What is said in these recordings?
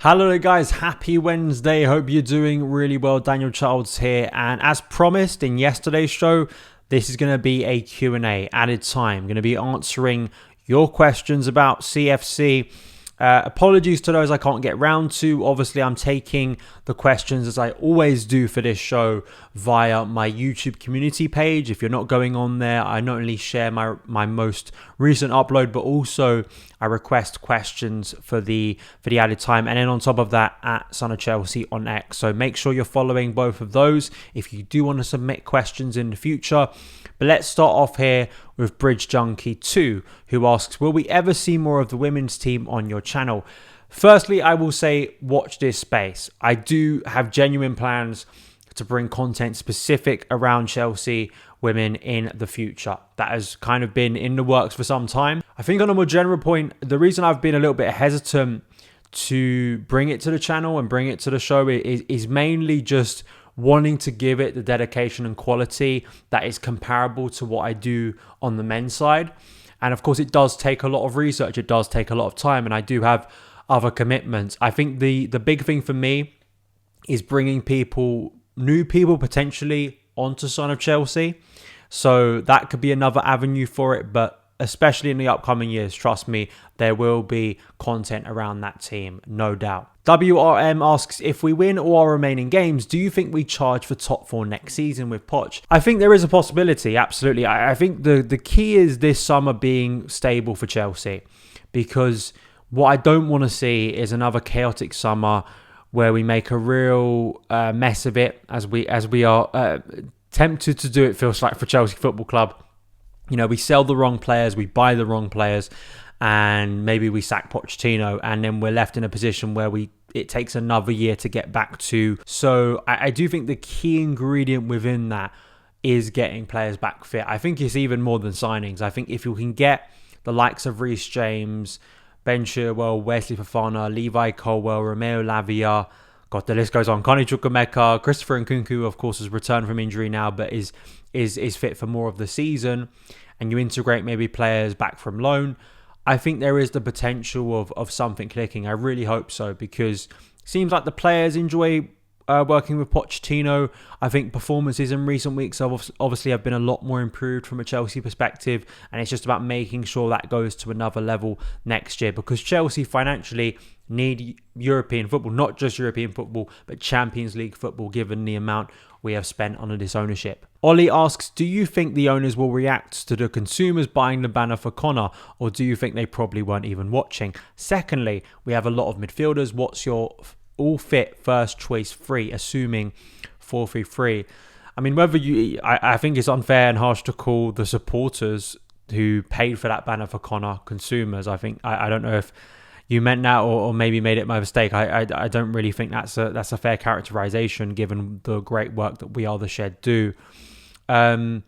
Hello there guys, happy Wednesday. Hope you're doing really well. Daniel Childs here, and as promised in yesterday's show, this is going to be a Q&A added time. I'm going to be answering your questions about CFC. Apologies to those I can't get round to. Obviously, I'm taking the questions as I always do for this show via my YouTube community page. If you're not going on there, I not only share my most recent upload, but also I request questions for the added time. And then on top of that, at SonOfChelsea on X. So make sure you're following both of those if you do want to submit questions in the future. But let's start off here with Bridge Junkie 2, who asks, will we ever see more of the women's team on your channel? Firstly, I will say watch this space. I do have genuine plans to bring content specific around Chelsea women in the future. That has kind of been in the works for some time. I think on a more general point, the reason I've been a little bit hesitant to bring it to the channel and bring it to the show is mainly just wanting to give it the dedication and quality that is comparable to what I do on the men's side. And of course, it does take a lot of research. It does take a lot of time. And I do have other commitments. I think the big thing for me is bringing new people potentially onto SonOfChelsea. So that could be another avenue for it. But especially in the upcoming years, trust me, there will be content around that team, no doubt. WRM asks, if we win all our remaining games, do you think we charge for top four next season with Poch? I think there is a possibility, absolutely. I think the key is this summer being stable for Chelsea, because what I don't want to see is another chaotic summer where we make a real mess of it, as we are tempted to do, it feels like, for Chelsea Football Club. You know, we sell the wrong players, we buy the wrong players, and maybe we sack Pochettino, and then we're left in a position where it takes another year to get back to. So I do think the key ingredient within that is getting players back fit. I think it's even more than signings. I think if you can get the likes of Reece James, Ben Chilwell, Wesley Fofana, Levi Colwell, Romeo Lavia, God, the list goes on. Conor Gallagher, Christopher Nkunku, of course, has returned from injury now, but is fit for more of the season. And you integrate maybe players back from loan. I think there is the potential of something clicking. I really hope so, because it seems like the players enjoy working with Pochettino. I think performances in recent weeks obviously have been a lot more improved from a Chelsea perspective, and it's just about making sure that goes to another level next year, because Chelsea financially need European football, not just European football, but Champions League football, given the amount we have spent under this ownership. Ollie asks, do you think the owners will react to the consumers buying the banner for Conor, or do you think they probably weren't even watching? Secondly, we have a lot of midfielders. What's your all fit first choice free, assuming 4-3-3? I mean, I think it's unfair and harsh to call the supporters who paid for that banner for Conor consumers. I think I don't know if you meant that or maybe made it my mistake. I don't really think that's a fair characterization, given the great work that We Are The Shed do. I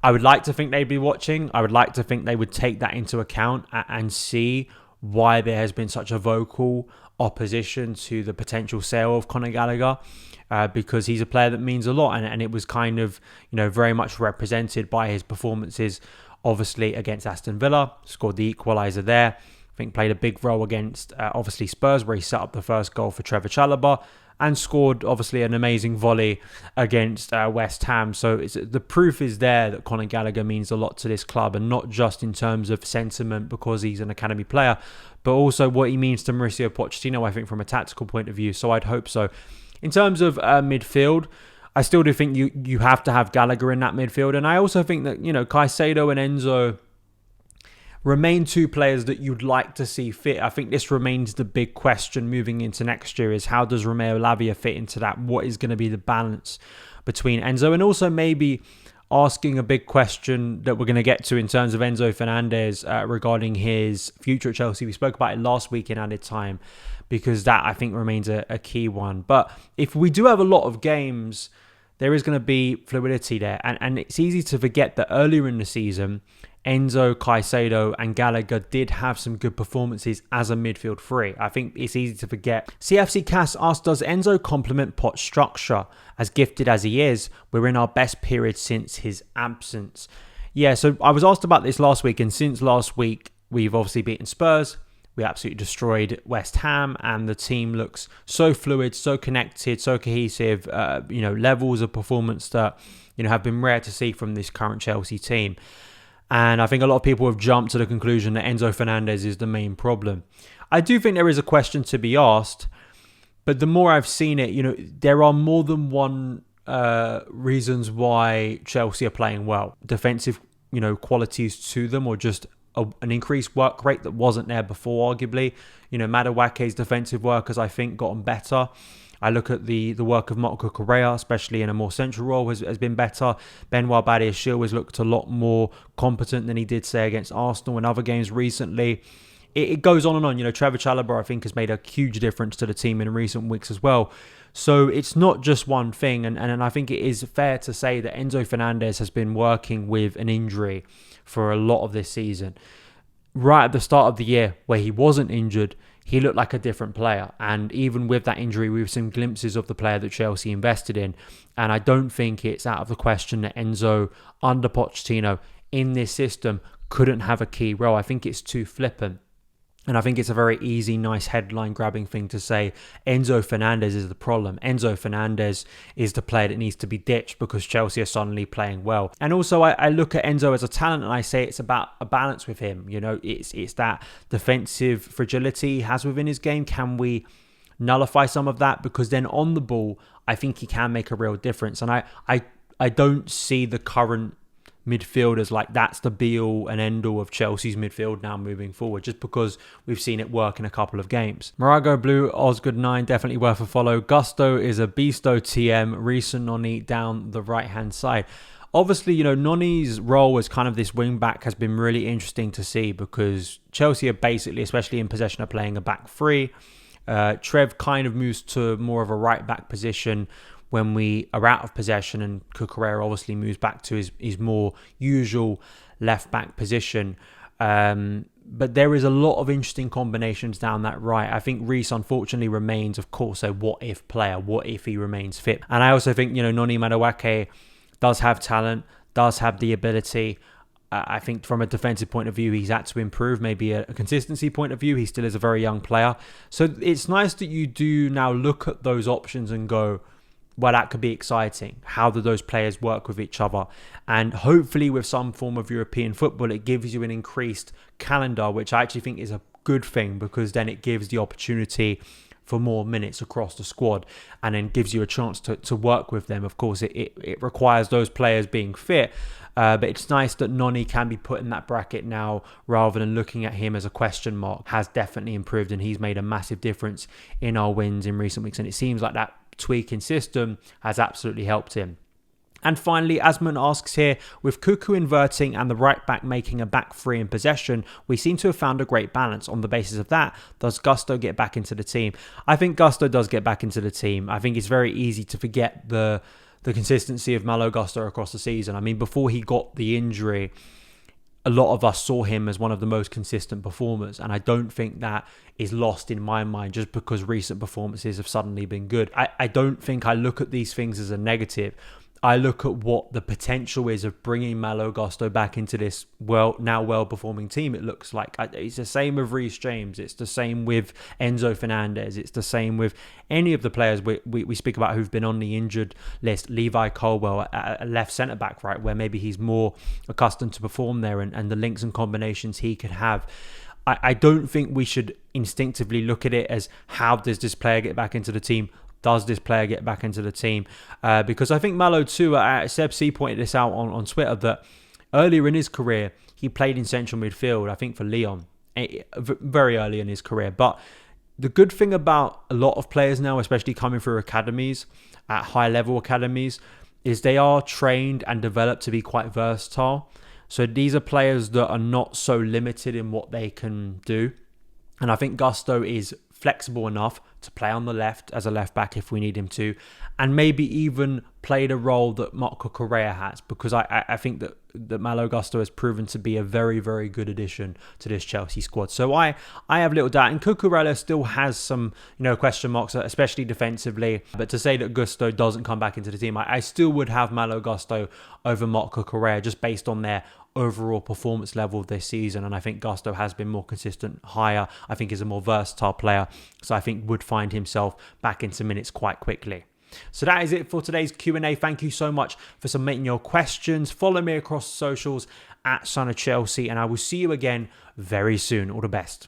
would like to think they'd be watching. I would like to think they would take that into account and see why there has been such a vocal opposition to the potential sale of Conor Gallagher, because he's a player that means a lot, and it was kind of, very much represented by his performances, obviously against Aston Villa, scored the equaliser there. I think played a big role against, obviously, Spurs, where he set up the first goal for Trevor Chalobah, and scored, obviously, an amazing volley against West Ham. So the proof is there that Conor Gallagher means a lot to this club, and not just in terms of sentiment because he's an academy player, but also what he means to Mauricio Pochettino, I think, from a tactical point of view. So I'd hope so. In terms of midfield, I still do think you have to have Gallagher in that midfield. And I also think that, Caicedo and Enzo remain two players that you'd like to see fit. I think this remains the big question moving into next year, is how does Romeo Lavia fit into that? What is going to be the balance between Enzo? And also maybe asking a big question that we're going to get to in terms of Enzo Fernandez regarding his future at Chelsea. We spoke about it last week in added time, because that, I think, remains a key one. But if we do have a lot of games, there is going to be fluidity there. And it's easy to forget that earlier in the season, Enzo, Caicedo and Gallagher did have some good performances as a midfield three. I think it's easy to forget. CFC Cass asked, does Enzo complement Poch's structure? As gifted as he is, we're in our best period since his absence. Yeah, so I was asked about this last week, and since last week, we've obviously beaten Spurs, we absolutely destroyed West Ham, and the team looks so fluid, so connected, so cohesive. Levels of performance that have been rare to see from this current Chelsea team. And I think a lot of people have jumped to the conclusion that Enzo Fernandez is the main problem. I do think there is a question to be asked, but the more I've seen it, there are more than one reasons why Chelsea are playing well. Defensive, qualities to them, or just an increased work rate that wasn't there before, arguably. Maduake's defensive work has, I think, gotten better. I look at the work of Malo Cucurella, especially in a more central role, has been better. Benoit Badiashile has looked a lot more competent than he did, say, against Arsenal in other games recently. It goes on and on. Trevor Chalobah, I think, has made a huge difference to the team in recent weeks as well. So it's not just one thing. And I think it is fair to say that Enzo Fernandez has been working with an injury for a lot of this season. Right at the start of the year, where he wasn't injured, he looked like a different player. And even with that injury, we've seen glimpses of the player that Chelsea invested in. And I don't think it's out of the question that Enzo, under Pochettino, in this system, couldn't have a key role. I think it's too flippant. And I think it's a very easy, nice headline-grabbing thing to say Enzo Fernandez is the problem. Enzo Fernandez is the player that needs to be ditched because Chelsea are suddenly playing well. And also, I look at Enzo as a talent and I say it's about a balance with him. It's that defensive fragility he has within his game. Can we nullify some of that? Because then on the ball, I think he can make a real difference. And I don't see the current midfielders like that's the be-all and end-all of Chelsea's midfield now moving forward, just because we've seen it work in a couple of games. Morago Blue, Osgood9, definitely worth a follow. Gusto is a beasto TM. Reece Noni down the right-hand side. Obviously, Noni's role as kind of this wing-back has been really interesting to see, because Chelsea are basically, especially in possession, are playing a back three. Trev kind of moves to more of a right-back position when we are out of possession, and Cucurella obviously moves back to his more usual left-back position. But there is a lot of interesting combinations down that right. I think Reece, unfortunately, remains, of course, a what-if player. What if he remains fit? And I also think, Noni Maduake does have talent, does have the ability. I think from a defensive point of view, he's had to improve. Maybe a consistency point of view, he still is a very young player. So it's nice that you do now look at those options and go, well, that could be exciting. How do those players work with each other? And hopefully with some form of European football, it gives you an increased calendar, which I actually think is a good thing, because then it gives the opportunity for more minutes across the squad and then gives you a chance to work with them. Of course, it requires those players being fit, but it's nice that Noni can be put in that bracket now rather than looking at him as a question mark. Has definitely improved, and he's made a massive difference in our wins in recent weeks, and it seems like that tweak in system has absolutely helped him. And finally, Asman asks here, with Cuckoo inverting and the right back making a back three in possession, we seem to have found a great balance. On the basis of that, does Gusto get back into the team? I think Gusto does get back into the team. I think it's very easy to forget the consistency of Malo Gasto across the season. I mean, before he got the injury, a lot of us saw him as one of the most consistent performers, and I don't think that is lost in my mind just because recent performances have suddenly been good. I don't think I look at these things as a negative. I look at what the potential is of bringing Malo Gasto back into this well-performing team. It looks like it's the same with Reece James. It's the same with Enzo Fernandez. It's the same with any of the players we speak about who've been on the injured list. Levi Colwell, a left centre-back, right, where maybe he's more accustomed to perform there, and the links and combinations he could have. I don't think we should instinctively look at it as, how does this player get back into the team? Does this player get back into the team? Because I think Malo too, Seb C pointed this out on Twitter, that earlier in his career, he played in central midfield, I think for Lyon, very early in his career. But the good thing about a lot of players now, especially coming through academies, at high level academies, is they are trained and developed to be quite versatile. So these are players that are not so limited in what they can do. And I think Gusto is flexible enough to play on the left as a left back if we need him to, and maybe even play the role that Marco Correa has, because I think that Malo Gasto has proven to be a very, very good addition to this Chelsea squad. So I have little doubt, and Cucurella still has some question marks, especially defensively. But to say that Gusto doesn't come back into the team, I still would have Malo Gasto over Marco Correa just based on their overall performance level this season. And I think Gasto has been more consistent, higher. I think he's a more versatile player. So I think would find himself back into minutes quite quickly. So that is it for today's Q&A. Thank you so much for submitting your questions. Follow me across socials at SonOfChelsea, and I will see you again very soon. All the best.